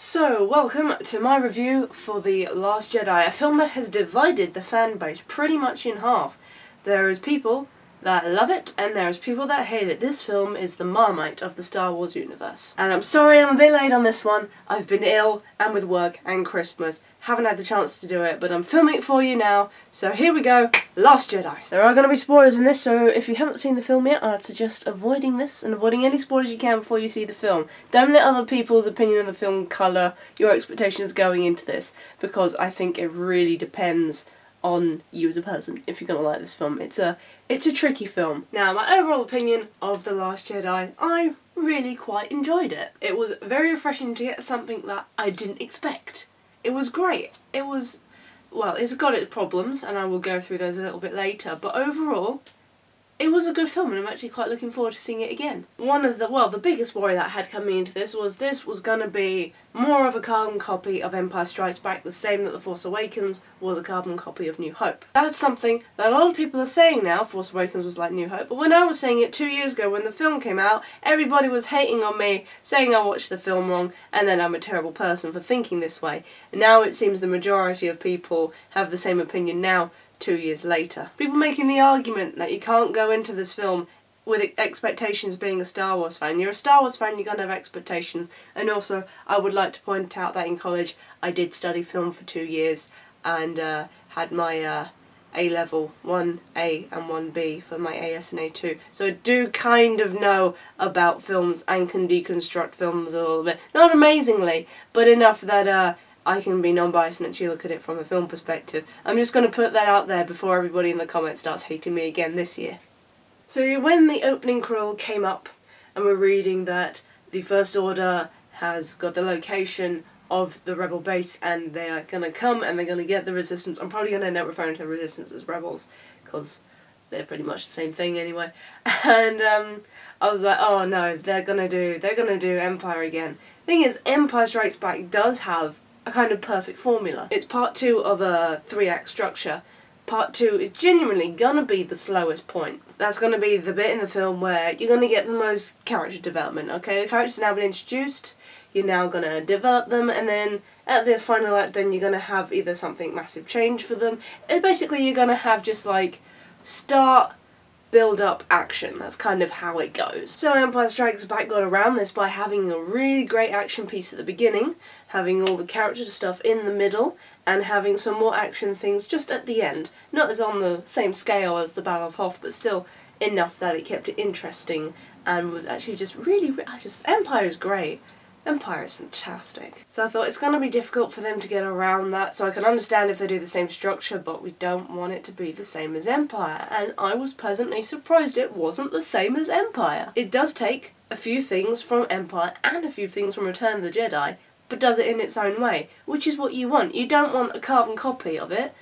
So, welcome to my review for The Last Jedi, a film that has divided the fan base pretty much in half. There is people that love it, and there's people that hate it. This film is the Marmite of the Star Wars universe. And I'm sorry I'm a bit late on this one. I've been ill, and with work, and Christmas. Haven't had the chance to do it, but I'm filming it for you now. So here we go, Last Jedi. There are going to be spoilers in this, so if you haven't seen the film yet, I'd suggest avoiding this and avoiding any spoilers you can before you see the film. Don't let other people's opinion of the film colour your expectations going into this, because I think it really depends on you as a person if you're going to like this film. It's a tricky film. Now, my overall opinion of The Last Jedi, I really quite enjoyed it. It was very refreshing to get something that I didn't expect. It was great. It was, well, it's got its problems, and I will go through those a little bit later, but overall, it was a good film, and I'm actually quite looking forward to seeing it again. One of the biggest worry that I had coming into this was going to be more of a carbon copy of Empire Strikes Back, the same that The Force Awakens was a carbon copy of New Hope. That's something that a lot of people are saying now. Force Awakens was like New Hope, but when I was saying it 2 years ago when the film came out, everybody was hating on me, saying I watched the film wrong, and then I'm a terrible person for thinking this way. And now it seems the majority of people have the same opinion now, 2 years later. People making the argument that you can't go into this film with expectations being a Star Wars fan. You're a Star Wars fan, you're going to have expectations. And also, I would like to point out that in college I did study film for 2 years and had my A-level 1A and 1B for my AS and A2. So I do kind of know about films and can deconstruct films a little bit. Not amazingly, but enough that I can be non-biased and actually look at it from a film perspective. I'm just going to put that out there before everybody in the comments starts hating me again this year. So when the opening crawl came up and we're reading that the First Order has got the location of the rebel base and they are going to come and they're going to get the Resistance, I'm probably going to end up referring to the Resistance as rebels because they're pretty much the same thing anyway. And I was like, oh no, they're going to do Empire again. Thing is, Empire Strikes Back does have a kind of perfect formula. It's part 2 of a 3-act structure. Part 2 is genuinely gonna be the slowest point. That's gonna be the bit in the film where you're gonna get the most character development, okay? The characters have now been introduced, you're now gonna develop them, and then at the final act then you're gonna have either something massive change for them, and basically you're gonna have just like start, build up, action. That's kind of how it goes. So Empire Strikes Back got around this by having a really great action piece at the beginning, having all the character stuff in the middle, and having some more action things just at the end. Not as on the same scale as the Battle of Hoth, but still enough that it kept it interesting and was actually just really, Empire is great. Empire is fantastic. So I thought it's going to be difficult for them to get around that, so I can understand if they do the same structure, but we don't want it to be the same as Empire. And I was pleasantly surprised it wasn't the same as Empire. It does take a few things from Empire and a few things from Return of the Jedi, but does it in its own way, which is what you want. You don't want a carbon copy of it.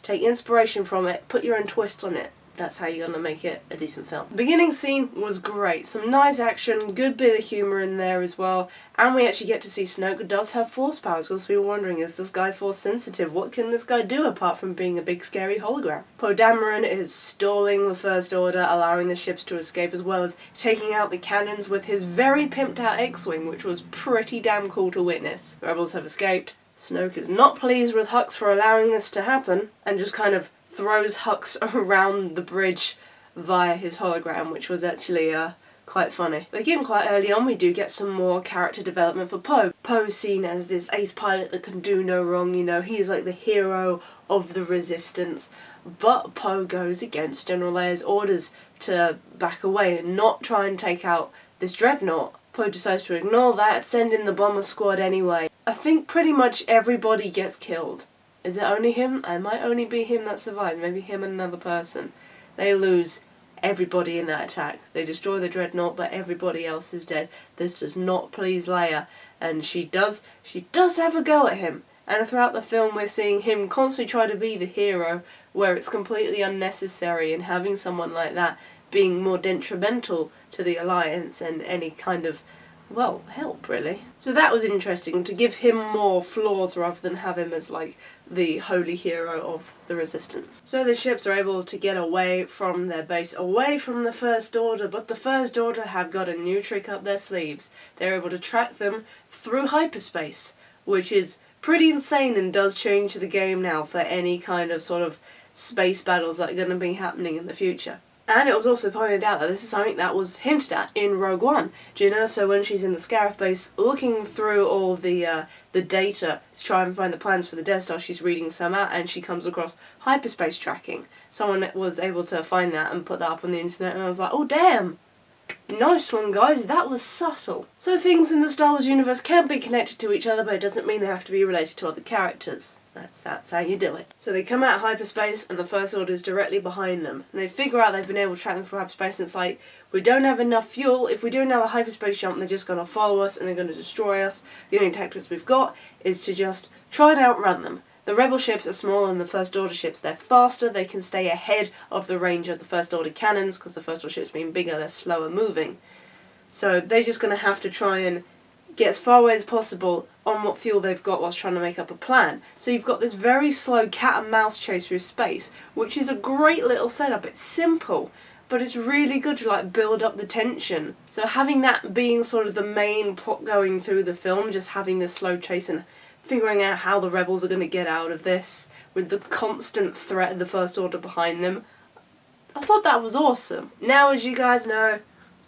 Take inspiration from it, put your own twist on it. That's how you're going to make it a decent film. The beginning scene was great. Some nice action, good bit of humour in there as well. And we actually get to see Snoke does have force powers, because we were wondering, is this guy force sensitive? What can this guy do apart from being a big scary hologram? Poe Dameron is stalling the First Order, allowing the ships to escape, as well as taking out the cannons with his very pimped out X-Wing, which was pretty damn cool to witness. The rebels have escaped. Snoke is not pleased with Hux for allowing this to happen, and just kind of throws Hux around the bridge via his hologram, which was actually quite funny. But again, quite early on we do get some more character development for Poe. Poe's seen as this ace pilot that can do no wrong, you know, he's like the hero of the Resistance. But Poe goes against General Leia's orders to back away and not try and take out this dreadnought. Poe decides to ignore that, send in the bomber squad anyway. I think pretty much everybody gets killed. Is it only him? It might only be him that survives, maybe him and another person. They lose everybody in that attack. They destroy the dreadnought, but everybody else is dead. This does not please Leia, and she does have a go at him. And throughout the film we're seeing him constantly try to be the hero, where it's completely unnecessary, and having someone like that being more detrimental to the Alliance and any kind of, well, help really. So that was interesting, to give him more flaws rather than have him as like the holy hero of the Resistance. So the ships are able to get away from their base, away from the First Order, but the First Order have got a new trick up their sleeves. They're able to track them through hyperspace, which is pretty insane and does change the game now for any kind of sort of space battles that are going to be happening in the future. And it was also pointed out that this is something that was hinted at in Rogue One. Jyn Erso, when she's in the Scarif base, looking through all the data to try and find the plans for the Death Star, she's reading some out and she comes across hyperspace tracking. Someone was able to find that and put that up on the internet, and I was like, oh damn! Nice one, guys, that was subtle. So things in the Star Wars universe can be connected to each other, but it doesn't mean they have to be related to other characters. That's how you do it. So they come out of hyperspace and the First Order is directly behind them. And they figure out they've been able to track them from hyperspace, and it's like, we don't have enough fuel. If we do another hyperspace jump, they're just going to follow us and they're going to destroy us. The only tactics we've got is to just try and outrun them. The Rebel ships are smaller than the First Order ships. They're faster, they can stay ahead of the range of the First Order cannons, because the First Order ships being bigger, they're slower moving. So they're just going to have to try and get as far away as possible on what fuel they've got whilst trying to make up a plan. So you've got this very slow cat and mouse chase through space, which is a great little setup. It's simple, but it's really good to like build up the tension. So having that being sort of the main plot going through the film, just having this slow chase and figuring out how the rebels are going to get out of this with the constant threat of the First Order behind them, I thought that was awesome. Now, as you guys know,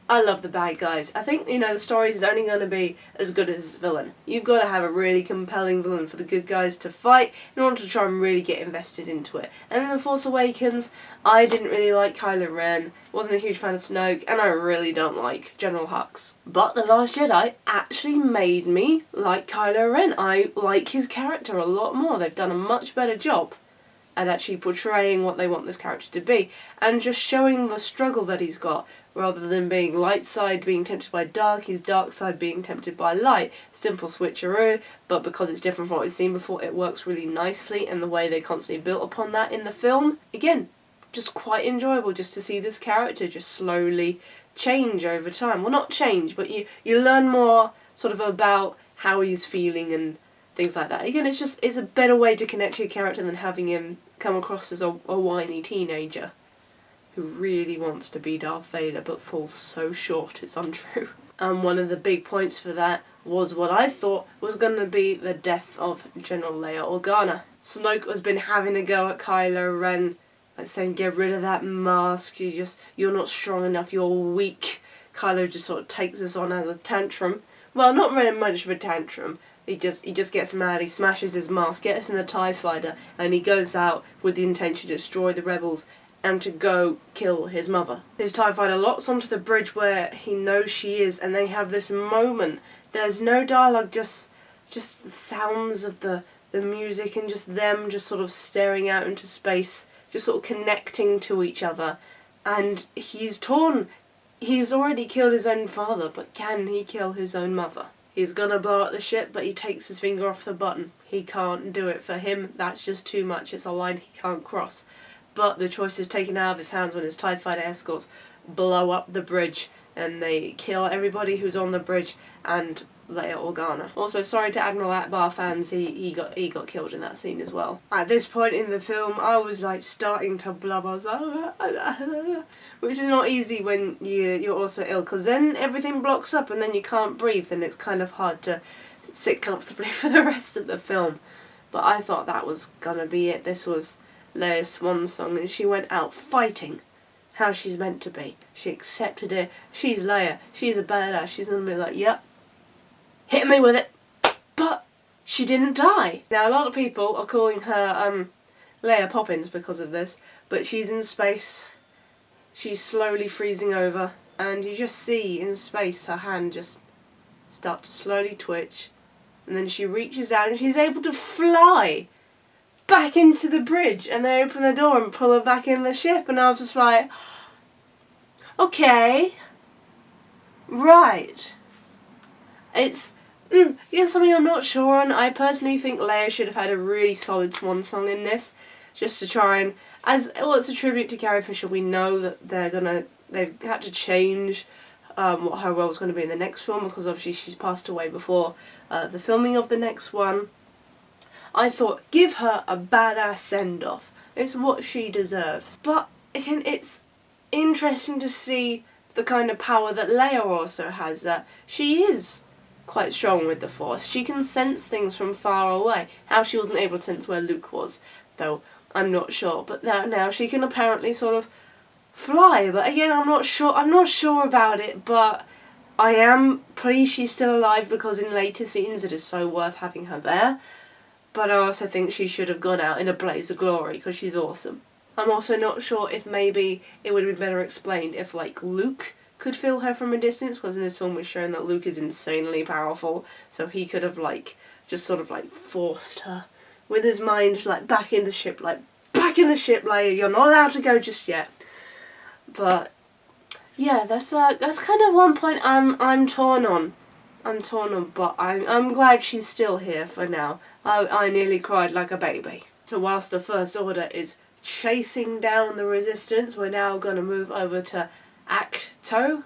I love the bad guys. I think, you know, the story is only going to be as good as its villain. You've got to have a really compelling villain for the good guys to fight in order to try and really get invested into it. And in The Force Awakens, I didn't really like Kylo Ren, wasn't a huge fan of Snoke, and I really don't like General Hux. But The Last Jedi actually made me like Kylo Ren. I like his character a lot more. They've done a much better job at actually portraying what they want this character to be, and just showing the struggle that he's got, rather than being light side being tempted by dark, he's dark side being tempted by light. Simple switcheroo, but because it's different from what we've seen before, it works really nicely, and the way they constantly built upon that in the film, again, just quite enjoyable just to see this character just slowly change over time. Well, not change, but you learn more sort of about how he's feeling and things like that. Again, it's a better way to connect to your character than having him come across as a whiny teenager who really wants to be Darth Vader but falls so short it's untrue. And one of the big points for that was what I thought was going to be the death of General Leia Organa. Snoke has been having a go at Kylo Ren, like saying, get rid of that mask, you're not strong enough, you're weak. Kylo just sort of takes this on as a tantrum. Well, not very much of a tantrum. He just gets mad, he smashes his mask, gets in the TIE fighter, and he goes out with the intention to destroy the rebels and to go kill his mother. His TIE fighter locks onto the bridge where he knows she is, and they have this moment. There's no dialogue, just the sounds of the music and just them just sort of staring out into space, just sort of connecting to each other. And he's torn. He's already killed his own father, but can he kill his own mother? He's gonna blow up the ship, but he takes his finger off the button. He can't do it. For him, that's just too much. It's a line he can't cross. But the choice is taken out of his hands when his TIE fighter escorts blow up the bridge and they kill everybody who's on the bridge and Leia Organa. Also, sorry to Admiral Akbar fans, he got killed in that scene as well. At this point in the film, I was like starting to blub. I was like, which is not easy when you're also ill, because then everything blocks up and then you can't breathe, and it's kind of hard to sit comfortably for the rest of the film. But I thought that was gonna be it. This was Leia's swan song, and she went out fighting how she's meant to be. She accepted it. She's Leia. She's a badass. She's gonna be like, yep, hit me with it. But she didn't die. Now, a lot of people are calling her Leia Poppins because of this, but she's in space. She's slowly freezing over, and you just see in space her hand just start to slowly twitch, and then she reaches out and she's able to fly back into the bridge, and they open the door and pull her back in the ship, and I was just like, okay, right. It's something I'm not sure on. I personally think Leia should have had a really solid swan song in this, just to try and, it's a tribute to Carrie Fisher. We know that they've had to change what her role was going to be in the next film, because obviously she's passed away before the filming of the next one. I thought, give her a badass send-off. It's what she deserves. But again, it's interesting to see the kind of power that Leia also has, that she is quite strong with the Force. She can sense things from far away. How she wasn't able to sense where Luke was, though, I'm not sure. But now she can apparently sort of fly. But again, I'm not sure about it, but I am pleased she's still alive, because in later scenes it is so worth having her there. But I also think she should have gone out in a blaze of glory, because she's awesome. I'm also not sure if maybe it would have been better explained if, like, Luke could feel her from a distance, because in this film we're shown that Luke is insanely powerful, so he could have, like, just sort of, like, forced her with his mind, like, back in the ship, Leia, you're not allowed to go just yet. But yeah, that's kind of one point I'm torn on. But I'm glad she's still here for now. I nearly cried like a baby. So whilst the First Order is chasing down the Resistance, we're now going to move over to atch-to.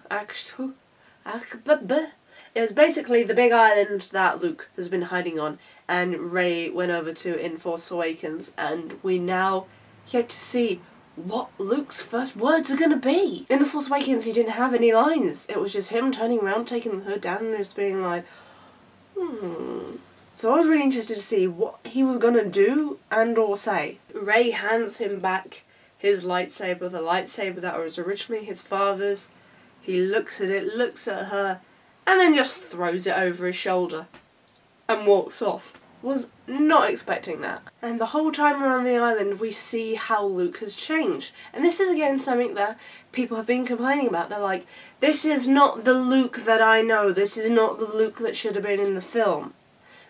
It was basically the big island that Luke has been hiding on, and Rey went over to in Force Awakens, and we now get to see what Luke's first words are going to be. In The Force Awakens he didn't have any lines. It was just him turning around, taking the hood down, and just being like, So I was really interested to see what he was going to do and or say. Rey hands him back his lightsaber, the lightsaber that was originally his father's. He looks at it, looks at her, and then just throws it over his shoulder and walks off. Was not expecting that. And the whole time around the island we see how Luke has changed. And this is again something that people have been complaining about. They're like, this is not the Luke that I know. This is not the Luke that should have been in the film.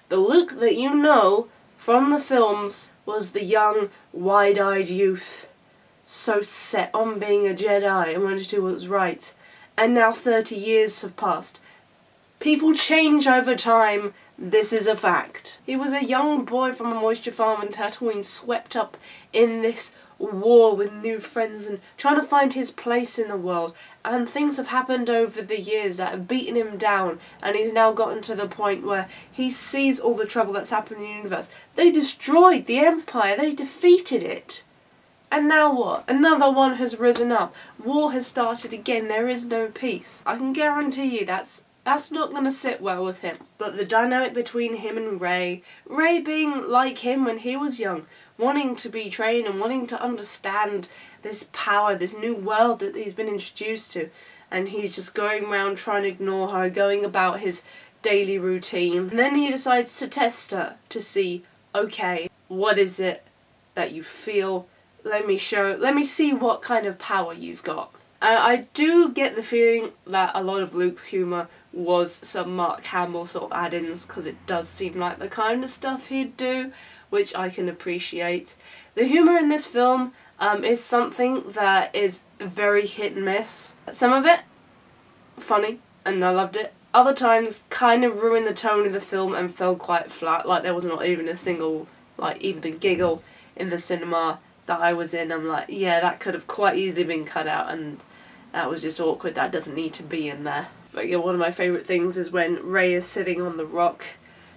The Luke that you know from the films was the young, wide-eyed youth, so set on being a Jedi and wanted to do what was right. And now 30 years have passed. People change over time. This is a fact. He was a young boy from a moisture farm in Tatooine, swept up in this war with new friends and trying to find his place in the world. And things have happened over the years that have beaten him down, and he's now gotten to the point where he sees all the trouble that's happened in the universe. They destroyed the Empire. They defeated it. And now what? Another one has risen up. War has started again. There is no peace. I can guarantee you that's not going to sit well with him. But the dynamic between him and Rey being like him when he was young, wanting to be trained and wanting to understand this power, this new world that he's been introduced to, and he's just going around trying to ignore her, going about his daily routine. And then he decides to test her to see, okay, what is it that you feel? Let me see what kind of power you've got. I do get the feeling that a lot of Luke's humour was some Mark Hamill sort of add-ins, because it does seem like the kind of stuff he'd do, which I can appreciate. The humour in this film is something that is very hit and miss. Some of it, funny, and I loved it. Other times, kind of ruined the tone of the film and fell quite flat, like there was not even a single, even a giggle in the cinema that I was in. I'm like, yeah, that could have quite easily been cut out, and that was just awkward. That doesn't need to be in there. But yeah, one of my favourite things is when Rey is sitting on the rock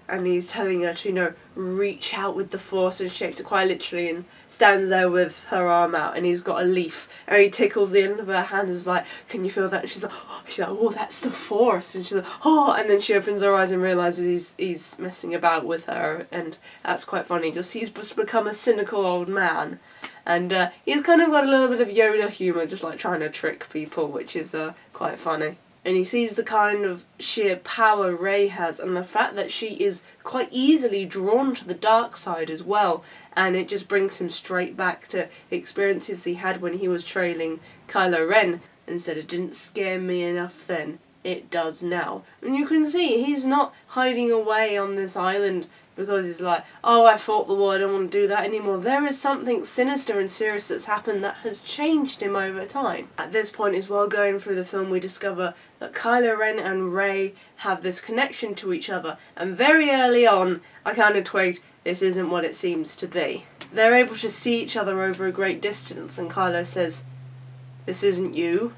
and he's telling her to, reach out with the Force, and she takes it quite literally and stands there with her arm out, and he's got a leaf and he tickles the end of her hand and is like, can you feel that? And she's like, oh, that's the Force. And she's like, oh, and then she opens her eyes and realises he's messing about with her, and that's quite funny. He's just become a cynical old man. And he's kind of got a little bit of Yoda humour, just like trying to trick people, which is quite funny. And he sees the kind of sheer power Rey has, and the fact that she is quite easily drawn to the dark side as well, and it just brings him straight back to experiences he had when he was trailing Kylo Ren, and said, it didn't scare me enough then, it does now. And you can see he's not hiding away on this island because he's like, oh, I fought the war, I don't want to do that anymore. There is something sinister and serious that's happened that has changed him over time. At this point as well, going through the film, we discover that Kylo Ren and Rey have this connection to each other, and very early on I kind of twigged this isn't what it seems to be. They're able to see each other over a great distance, and Kylo says, this isn't you.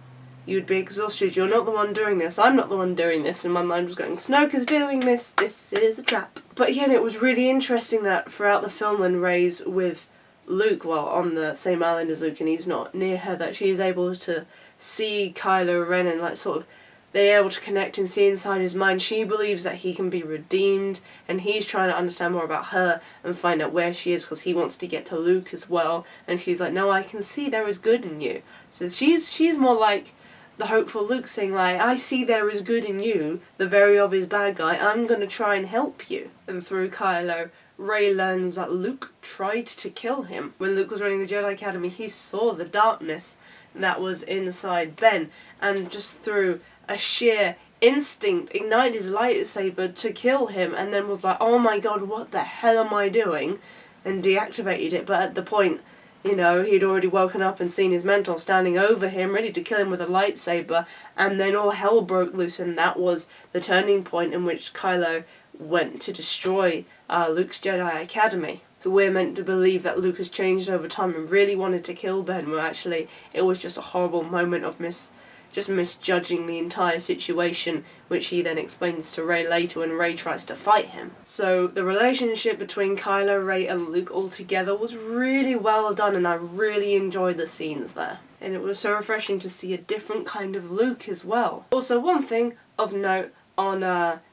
You'd be exhausted. You're not the one doing this. I'm not the one doing this. And my mind was going, Snoke is doing this. This is a trap. But again, it was really interesting that throughout the film when Rey's with Luke, well, on the same island as Luke and he's not near her, that she is able to see Kylo Ren and like sort of they're able to connect and see inside his mind. She believes that he can be redeemed and he's trying to understand more about her and find out where she is because he wants to get to Luke as well. And she's like, no, I can see there is good in you. So she's more like the hopeful Luke saying like, I see there is good in you, the very obvious bad guy, I'm going to try and help you. And through Kylo, Rey learns that Luke tried to kill him. When Luke was running the Jedi Academy, he saw the darkness that was inside Ben, and just through a sheer instinct ignited his lightsaber to kill him, and then was like, oh my god, what the hell am I doing? And deactivated it. But at the point, you know, he'd already woken up and seen his mentor standing over him, ready to kill him with a lightsaber, and then all hell broke loose, and that was the turning point in which Kylo went to destroy Luke's Jedi Academy. So we're meant to believe that Luke has changed over time and really wanted to kill Ben, where actually it was just a horrible moment of misjudging the entire situation, which he then explains to Rey later when Rey tries to fight him. So the relationship between Kylo, Rey and Luke altogether was really well done, and I really enjoyed the scenes there. And it was so refreshing to see a different kind of Luke as well. Also, one thing of note on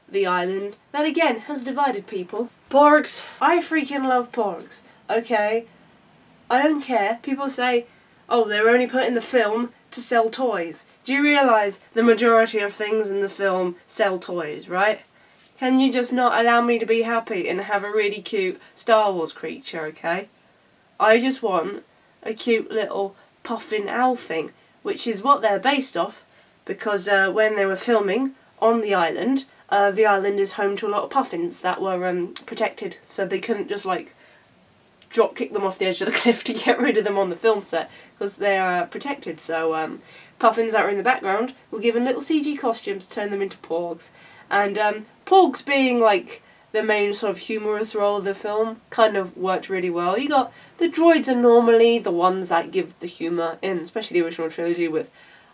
the island that again has divided people. Porgs. I freaking love porgs. Okay? I don't care. People say, oh, they were only put in the film to sell toys. Do you realise the majority of things in the film sell toys, right? Can you just not allow me to be happy and have a really cute Star Wars creature, okay? I just want a cute little puffin owl thing, which is what they're based off, because when they were filming on the island is home to a lot of puffins that were protected, so they couldn't just like drop kick them off the edge of the cliff to get rid of them on the film set, because they are protected. So puffins that were in the background were given little CG costumes to turn them into porgs. And porgs being like the main sort of humorous role of the film kind of worked really well. You got the droids are normally the ones that give the humour in, especially the original trilogy with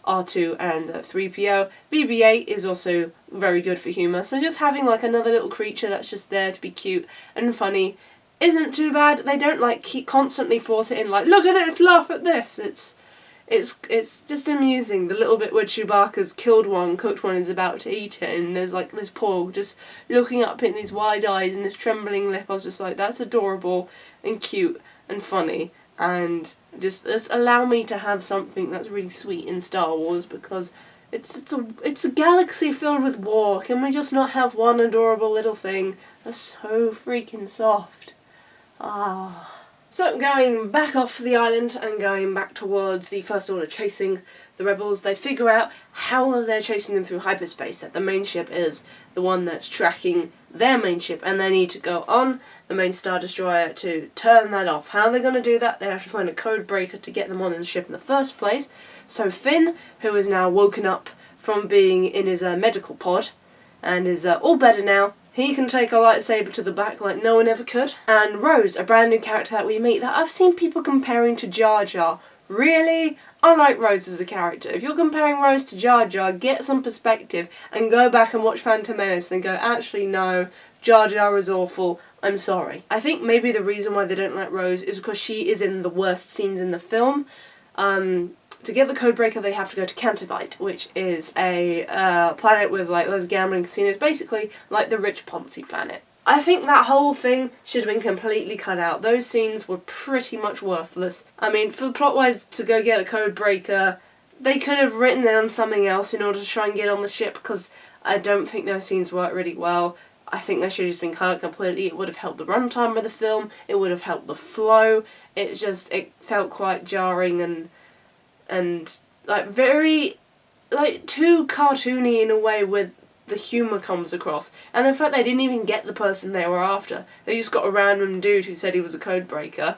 R2 and 3PO. BB-8 is also very good for humour, so just having like another little creature that's just there to be cute and funny isn't too bad. They don't like keep constantly force it in like, look at this, laugh at this. It's just amusing. The little bit where Chewbacca's killed one, cooked one, and is about to eat it, and there's like this porg just looking up in these wide eyes and this trembling lip. I was just like, that's adorable and cute and funny, and just allow me to have something that's really sweet in Star Wars, because it's a galaxy filled with war. Can we just not have one adorable little thing that's so freaking soft? Ah. So going back off the island and going back towards the First Order chasing the rebels, they figure out how they're chasing them through hyperspace, that the main ship is the one that's tracking their main ship, and they need to go on the main Star Destroyer to turn that off. How are they going to do that? They have to find a code breaker to get them on the ship in the first place. So Finn, who is now woken up from being in his medical pod and is all better now, he can take a lightsaber to the back like no one ever could. And Rose, a brand new character that we meet that I've seen people comparing to Jar Jar. Really? I like Rose as a character. If you're comparing Rose to Jar Jar, get some perspective and go back and watch Phantom Menace and go, actually no, Jar Jar is awful, I'm sorry. I think maybe the reason why they don't like Rose is because she is in the worst scenes in the film. To get the codebreaker, they have to go to Cantobite, which is a planet with like loads of gambling casinos, basically like the rich Ponzi planet. I think that whole thing should have been completely cut out. Those scenes were pretty much worthless. I mean, for plot-wise, to go get a codebreaker, they could have written down something else in order to try and get on the ship, because I don't think those scenes work really well. I think they should have just been cut out completely. It would have helped the runtime of the film. It would have helped the flow. It felt quite jarring and like very like too cartoony in a way with the humour comes across. And in fact they didn't even get the person they were after. They just got a random dude who said he was a code breaker,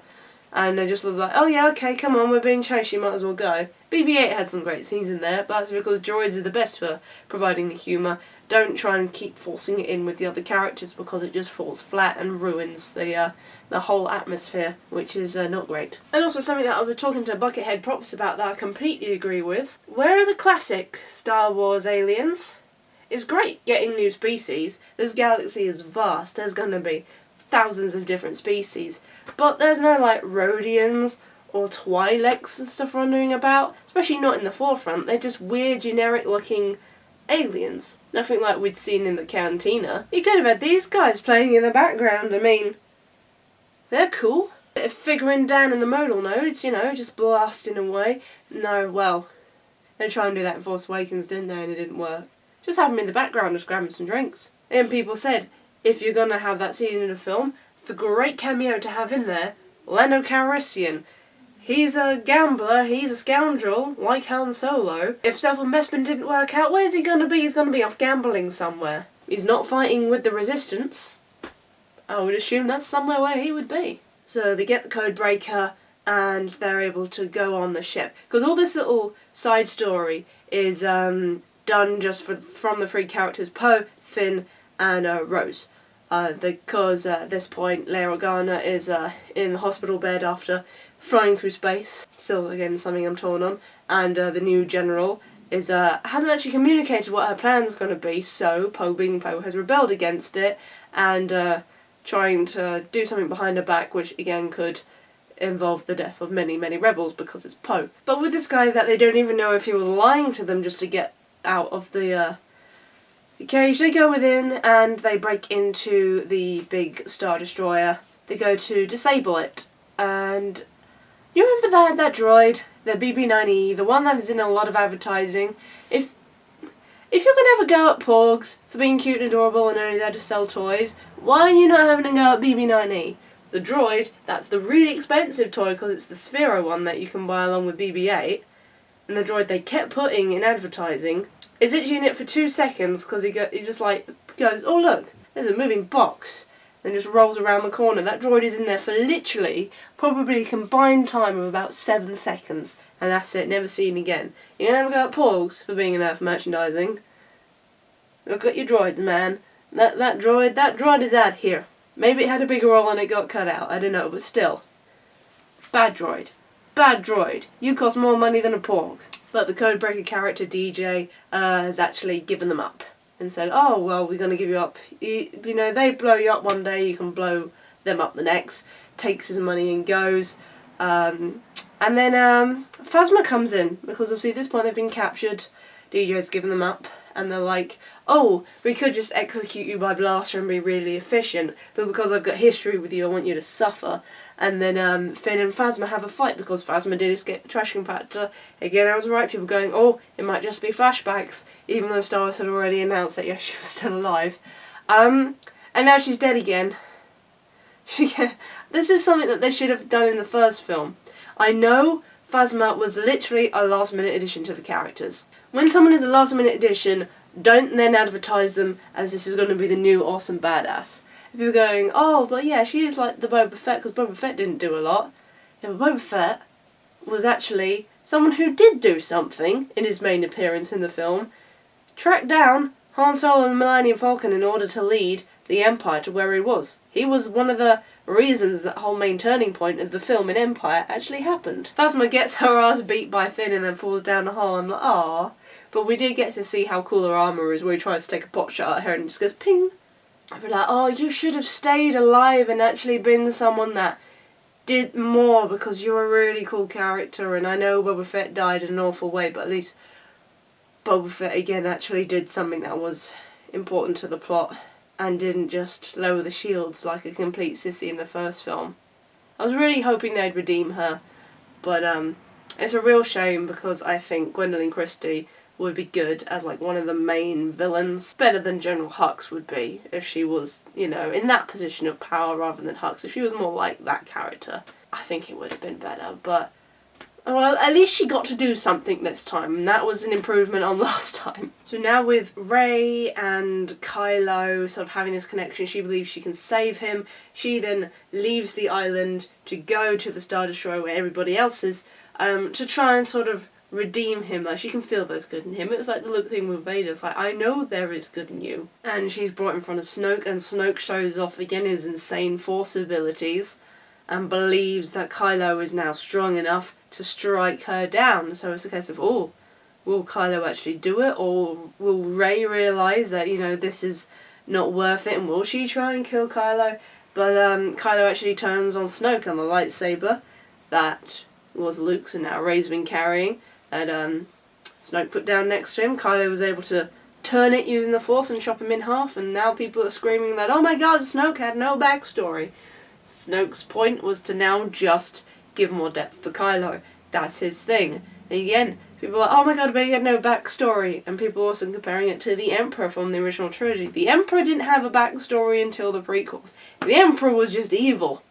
and they just was like, oh yeah, okay, come on, we're being chased, you might as well go. BB-8 had some great scenes in there, but that's because droids are the best for providing the humour. Don't try and keep forcing it in with the other characters, because it just falls flat and ruins the whole atmosphere, which is not great. And also something that I was talking to Buckethead Props about that I completely agree with. Where are the classic Star Wars aliens? It's great getting new species. This galaxy is vast. There's going to be thousands of different species. But there's no, like, Rhodians or Twi'leks and stuff wandering about. Especially not in the forefront. They're just weird, generic-looking aliens. Nothing like we'd seen in the cantina. You could have had these guys playing in the background. I mean, they're cool. Figuring down in the modal nodes, you know, just blasting away. No, well, they tried and do that in Force Awakens, didn't they, and it didn't work. Just have them in the background, just grabbing some drinks. And people said, if you're gonna have that scene in a film, the great cameo to have in there, Lando Calrissian. He's a gambler, he's a scoundrel, like Han Solo. If Stealth and Bespin didn't work out, where's he gonna be? He's gonna be off gambling somewhere. He's not fighting with the Resistance. I would assume that's somewhere where he would be. So they get the code breaker and they're able to go on the ship. Because all this little side story is done just from the three characters, Poe, Finn and Rose. Because at this point Leia Organa is in the hospital bed after flying through space. Still, again, something I'm torn on. And the new general is hasn't actually communicated what her plan's going to be, so Poe, being Poe, has rebelled against it and trying to do something behind her back, which again could involve the death of many, many rebels because it's Poe. But with this guy that they don't even know if he was lying to them just to get out of the cage, they go within and they break into the big Star Destroyer. They go to disable it. And you remember that droid, the BB-9E, the one that is in a lot of advertising? If you're going to have a go at Porgs for being cute and adorable and only there to sell toys, why are you not having a go at BB-9E? The droid, that's the really expensive toy because it's the Sphero one that you can buy along with BB-8. And the droid they kept putting in advertising is literally in it for 2 seconds because he just like goes, oh look, there's a moving box. Then just rolls around the corner. That droid is in there for literally probably a combined time of about 7 seconds. And that's it, never seen again. You never go at Porgs for being in there for merchandising. Look at your droids, man. That droid is out here. Maybe it had a bigger role and it got cut out, I don't know, but still. Bad droid. Bad droid. You cost more money than a Porg. But the codebreaker character DJ has actually given them up. And said, oh, well, we're going to give you up. You know, they blow you up one day, you can blow them up the next. Takes his money and goes. And then Phasma comes in, because obviously at this point they've been captured. DJ's given them up, and they're like, oh, we could just execute you by blaster and be really efficient, but because I've got history with you, I want you to suffer. And then Finn and Phasma have a fight, because Phasma did escape the trash compactor. Again, I was right, people going, oh, it might just be flashbacks, even though Star Wars had already announced that, yes, she was still alive. And now she's dead again. This is something that they should have done in the first film. I know Phasma was literally a last-minute addition to the characters. When someone is a last-minute addition, don't then advertise them as this is going to be the new awesome badass. If you're going, oh, but yeah, she is like the Boba Fett, because Boba Fett didn't do a lot. Yeah, but Boba Fett was actually someone who did do something in his main appearance in the film. Tracked down Han Solo and the Millennium Falcon in order to lead the Empire to where he was. He was one of the reasons that whole main turning point of the film in Empire actually happened. Phasma gets her ass beat by Finn and then falls down the hole. I'm like, ah. But we did get to see how cool her armour is, where he tries to take a pot shot at her and just goes ping. I'd be like, oh, you should have stayed alive and actually been someone that did more, because you're a really cool character. And I know Boba Fett died in an awful way, but at least Boba Fett again actually did something that was important to the plot and didn't just lower the shields like a complete sissy in the first film. I was really hoping they'd redeem her, but it's a real shame, because I think Gwendoline Christie would be good as like one of the main villains. Better than General Hux would be if she was, you know, in that position of power rather than Hux. If she was more like that character, I think it would have been better, but well, at least she got to do something this time, and that was an improvement on last time. So now with Rey and Kylo sort of having this connection, she believes she can save him. She then leaves the island to go to the Star Destroyer where everybody else is, to try and sort of redeem him. Like, she can feel there's good in him. It was like the Luke thing with Vader. It's like, I know there is good in you. And she's brought in front of Snoke, and Snoke shows off again his insane force abilities and believes that Kylo is now strong enough to strike her down. So it's a case of, oh, will Kylo actually do it, or will Rey realise that, you know, this is not worth it, and will she try and kill Kylo? But Kylo actually turns on Snoke and the lightsaber that was Luke's and now Rey's been carrying, and Snoke put down next to him. Kylo was able to turn it using the Force and chop him in half, and now people are screaming that, oh my god, Snoke had no backstory. Snoke's point was to now just give more depth to Kylo. That's his thing. And again, people are like, oh my god, but he had no backstory. And people are also comparing it to the Emperor from the original trilogy. The Emperor didn't have a backstory until the prequels. The Emperor was just evil.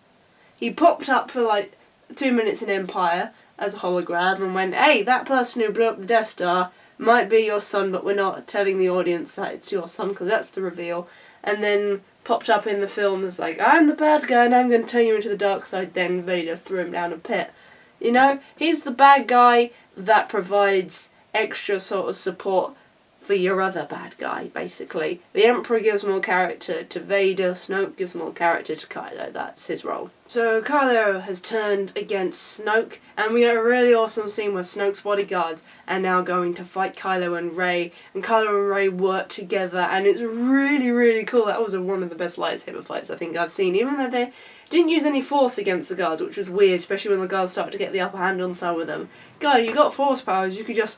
He popped up for like 2 minutes in Empire as a hologram and went, hey, that person who blew up the Death Star might be your son, but we're not telling the audience that it's your son because that's the reveal. And then popped up in the film as like, I'm the bad guy and I'm going to turn you into the dark side. Then Vader threw him down a pit. You know, he's the bad guy that provides extra sort of support for your other bad guy, basically. The Emperor gives more character to Vader, Snoke gives more character to Kylo, that's his role. So Kylo has turned against Snoke, and we got a really awesome scene where Snoke's bodyguards are now going to fight Kylo and Rey, and Kylo and Rey work together, and it's really, really cool. That was one of the best lightsaber fights I think I've seen, even though they didn't use any force against the guards, which was weird, especially when the guards started to get the upper hand on some of them. Guys, you got force powers, you could just...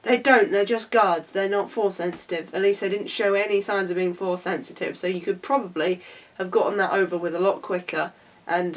They don't, they're just guards, they're not force sensitive. At least they didn't show any signs of being force sensitive, so you could probably have gotten that over with a lot quicker and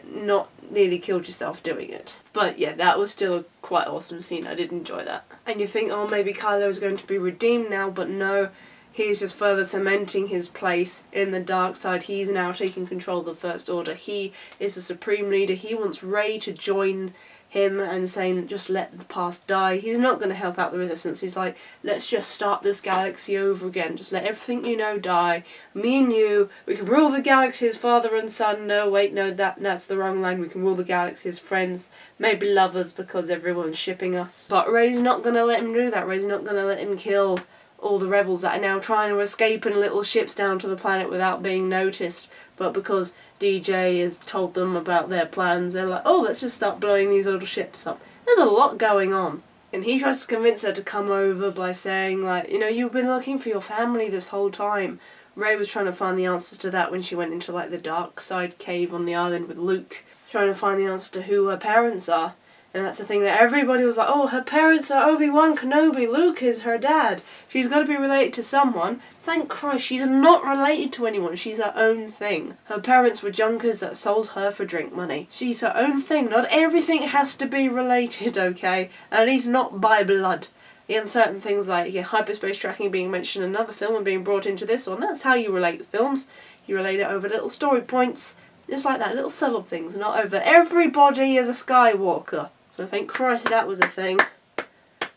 not nearly killed yourself doing it. But yeah, that was still a quite awesome scene, I did enjoy that. And you think, oh, maybe Kylo is going to be redeemed now, but no, he's just further cementing his place in the dark side. He's now taking control of the First Order. He is the supreme leader. He wants Rey to join him and saying, just let the past die. He's not going to help out the Resistance. He's like, let's just start this galaxy over again. Just let everything you know die. Me and you, we can rule the galaxy as father and son. No, wait, no, that's the wrong line. We can rule the galaxy as friends, maybe lovers, because everyone's shipping us. But Rey's not going to let him do that. Rey's not going to let him kill all the rebels that are now trying to escape in little ships down to the planet without being noticed. But because DJ has told them about their plans, they're like, oh, let's just start blowing these little ships up. There's a lot going on. And he tries to convince her to come over by saying, like, you know, you've been looking for your family this whole time. Rey was trying to find the answers to that when she went into, like, the dark side cave on the island with Luke, trying to find the answer to who her parents are. And that's the thing that everybody was like, oh, her parents are Obi-Wan Kenobi, Luke is her dad. She's got to be related to someone. Thank Christ, she's not related to anyone. She's her own thing. Her parents were junkers that sold her for drink money. She's her own thing. Not everything has to be related, okay? At least not by blood. And certain things like hyperspace tracking being mentioned in another film and being brought into this one, that's how you relate films. You relate it over little story points, just like that, little subtle things, not over everybody is a Skywalker. So thank Christ that was a thing,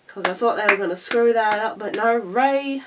because I thought they were going to screw that up, but no, Rey,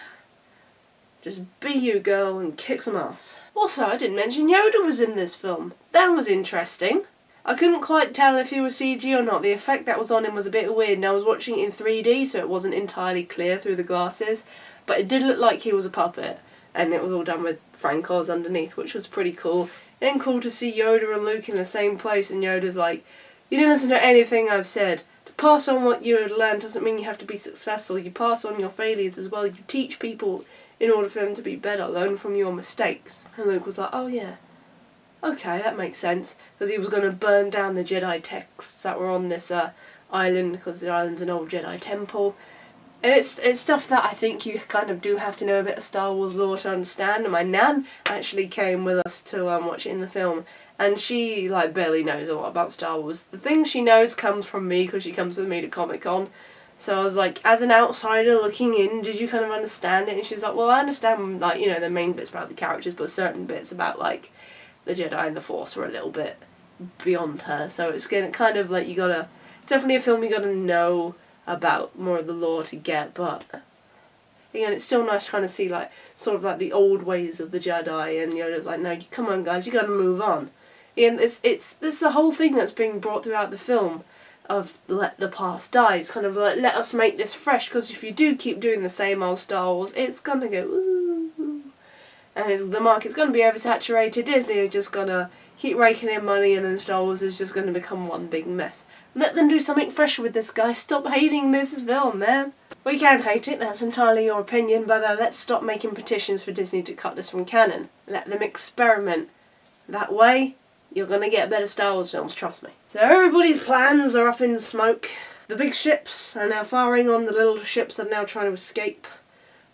just be you girl and kick some ass. Also, I didn't mention Yoda was in this film. That was interesting. I couldn't quite tell if he was CG or not. The effect that was on him was a bit weird, and I was watching it in 3D, so it wasn't entirely clear through the glasses, but it did look like he was a puppet, and it was all done with Frank Oz underneath, which was pretty cool. And cool to see Yoda and Luke in the same place, and Yoda's like, you didn't listen to anything I've said. To pass on what you had learned doesn't mean you have to be successful. You pass on your failures as well. You teach people in order for them to be better. Learn from your mistakes. And Luke was like, oh yeah, okay, that makes sense. Because he was going to burn down the Jedi texts that were on this island, because the island's an old Jedi temple. And it's stuff that I think you kind of do have to know a bit of Star Wars lore to understand. And my nan actually came with us to watch it in the film. And she, like, barely knows a lot about Star Wars. The things she knows comes from me, because she comes with me to Comic-Con. So I was like, as an outsider looking in, did you kind of understand it? And she's like, well, I understand, like, you know, the main bits about the characters, but certain bits about, like, the Jedi and the Force were a little bit beyond her. So it's kind of like, it's definitely a film you gotta know about more of the lore to get, but again, it's still nice trying to see, like, sort of like the old ways of the Jedi, and Yoda's like, no, come on guys, you gotta move on. And it's the whole thing that's being brought throughout the film of let the past die. It's kind of like, let us make this fresh, because if you do keep doing the same old Star Wars, it's gonna go ooh, and the market's gonna be oversaturated. Disney are just gonna keep raking in money, and then Star Wars is just going to become one big mess. Let them do something fresh with this guy. Stop hating this film, man. We can hate it, that's entirely your opinion, but let's stop making petitions for Disney to cut this from canon. Let them experiment. That way, you're going to get better Star Wars films, trust me. So everybody's plans are up in smoke. The big ships are now firing on the little ships that are now trying to escape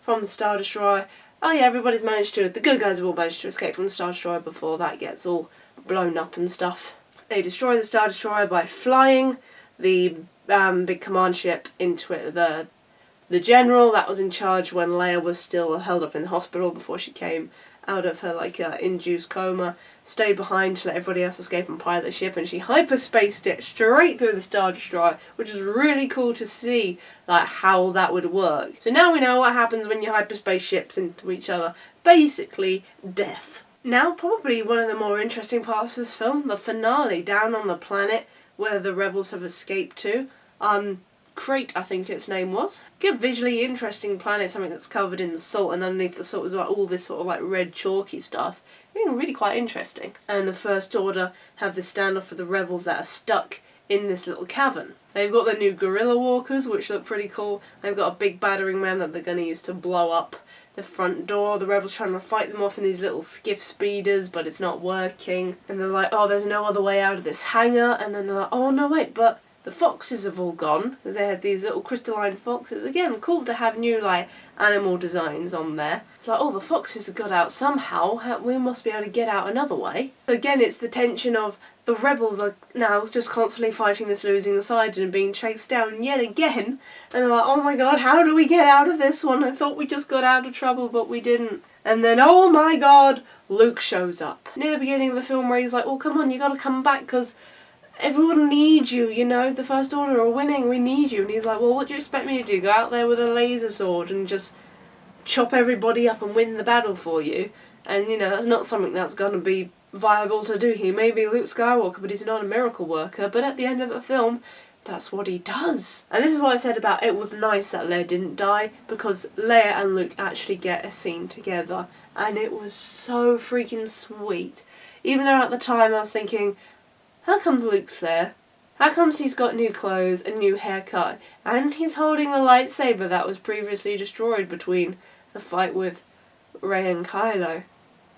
from the Star Destroyer. Oh yeah, everybody's managed to, the good guys have all managed to escape from the Star Destroyer before that gets all blown up and stuff. They destroy the Star Destroyer by flying the big command ship into it. The general that was in charge when Leia was still held up in the hospital before she came out of her induced coma, stayed behind to let everybody else escape and pilot the ship, and she hyperspaced it straight through the Star Destroyer, which is really cool to see how that would work. So now we know what happens when you hyperspace ships into each other. Basically, death. Now probably one of the more interesting parts of this film, the finale, down on the planet where the rebels have escaped to. Crate, I think its name was. Good visually interesting planet, something that's covered in salt, and underneath the salt is all this sort of red chalky stuff. Really quite interesting. And the First Order have this standoff with the rebels that are stuck in this little cavern. They've got the new guerrilla walkers, which look pretty cool. They've got a big battering ram that they're going to use to blow up the front door. The rebels trying to fight them off in these little skiff speeders, but it's not working. And they're like, oh, there's no other way out of this hangar. And then they're like, oh no, wait, but the foxes have all gone. They had these little crystalline foxes. Again, cool to have new animal designs on there. It's like, oh, the foxes have got out somehow. We must be able to get out another way. So again, it's the tension of the rebels are now just constantly fighting this losing side and being chased down yet again. And they're like, oh my god, how do we get out of this one? I thought we just got out of trouble, but we didn't. And then, oh my god, Luke shows up. Near the beginning of the film where he's like, oh, come on, you gotta come back because everyone needs you, the First Order are winning, we need you. And he's like, well, what do you expect me to do? Go out there with a laser sword and just chop everybody up and win the battle for you? And, that's not something that's going to be viable to do. He may be Luke Skywalker, but he's not a miracle worker. But at the end of the film, that's what he does. And this is what I said about it was nice that Leia didn't die, because Leia and Luke actually get a scene together. And it was so freaking sweet. Even though at the time I was thinking, how comes Luke's there? How comes he's got new clothes, a new haircut, and he's holding the lightsaber that was previously destroyed between the fight with Rey and Kylo?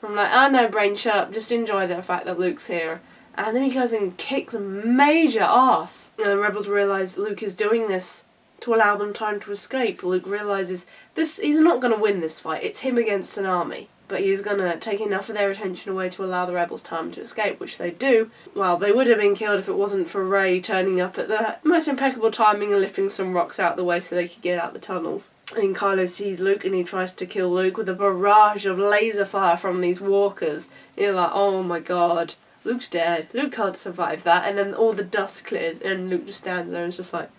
I'm like, oh no, brain, shut up, just enjoy the fact that Luke's here. And then he goes and kicks a major ass. And the rebels realise Luke is doing this to allow them time to escape. Luke realises he's not going to win this fight, it's him against an army. But he's going to take enough of their attention away to allow the rebels time to escape, which they do. Well, they would have been killed if it wasn't for Rey turning up at the most impeccable timing and lifting some rocks out of the way so they could get out the tunnels. And Kylo sees Luke and he tries to kill Luke with a barrage of laser fire from these walkers. You're like, oh my god, Luke's dead. Luke can't survive that. And then all the dust clears and Luke just stands there and is just like...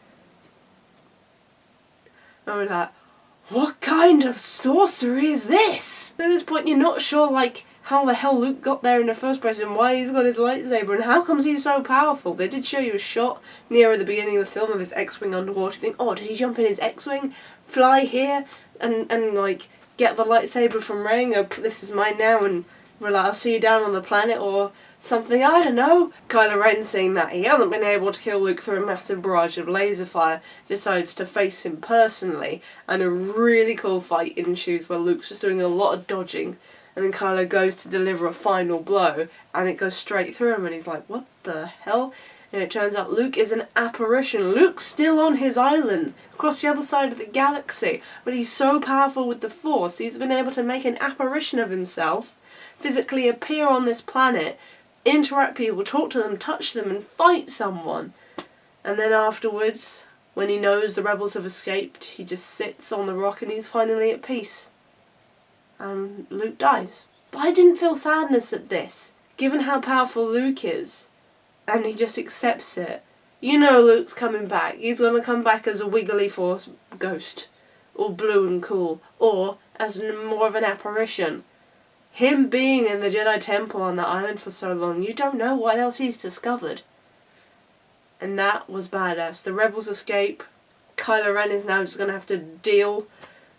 And we're like, what kind of sorcery is this? At this point you're not sure how the hell Luke got there in the first place and why he's got his lightsaber and how comes he's so powerful. They did show you a shot near the beginning of the film of his X-Wing underwater. You think, oh, did he jump in his X-Wing, fly here and get the lightsaber from Rey and go, this is mine now, and we're like, I'll see you down on the planet or something, I don't know. Kylo Ren, seeing that he hasn't been able to kill Luke through a massive barrage of laser fire, decides to face him personally, and a really cool fight ensues where Luke's just doing a lot of dodging, and then Kylo goes to deliver a final blow, and it goes straight through him, and he's like, what the hell? And it turns out Luke is an apparition. Luke's still on his island, across the other side of the galaxy, but he's so powerful with the Force, he's been able to make an apparition of himself, physically appear on this planet, interact with people, talk to them, touch them, and fight someone. And then afterwards, when he knows the rebels have escaped, he just sits on the rock and he's finally at peace. And Luke dies. But I didn't feel sadness at this, given how powerful Luke is. And he just accepts it. Luke's coming back. He's going to come back as a wiggly Force ghost, all blue and cool, or as more of an apparition. Him being in the Jedi Temple on that island for so long, you don't know what else he's discovered. And that was badass. The rebels escape. Kylo Ren is now just going to have to deal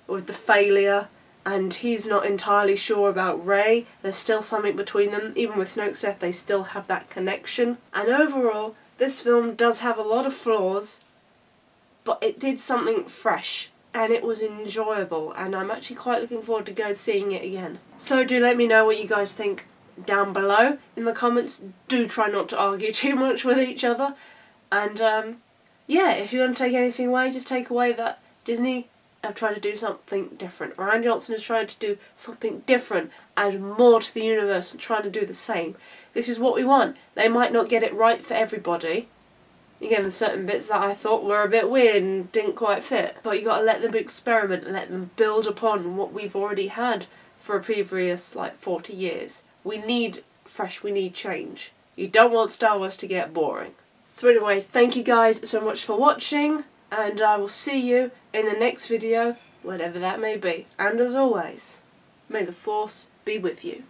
with the failure and he's not entirely sure about Rey. There's still something between them. Even with Snoke's death, they still have that connection. And overall, this film does have a lot of flaws, but it did something fresh, and it was enjoyable, and I'm actually quite looking forward to go seeing it again. So do let me know what you guys think down below in the comments. Do try not to argue too much with each other, and yeah, if you want to take anything away, just take away that Disney have tried to do something different. Rian Johnson has tried to do something different, add more to the universe, and trying to do the same. This is what we want. They might not get it right for everybody. Again, there's certain bits that I thought were a bit weird and didn't quite fit. But you got to let them experiment, let them build upon what we've already had for a previous, 40 years. We need fresh, we need change. You don't want Star Wars to get boring. So anyway, thank you guys so much for watching, and I will see you in the next video, whatever that may be. And as always, may the Force be with you.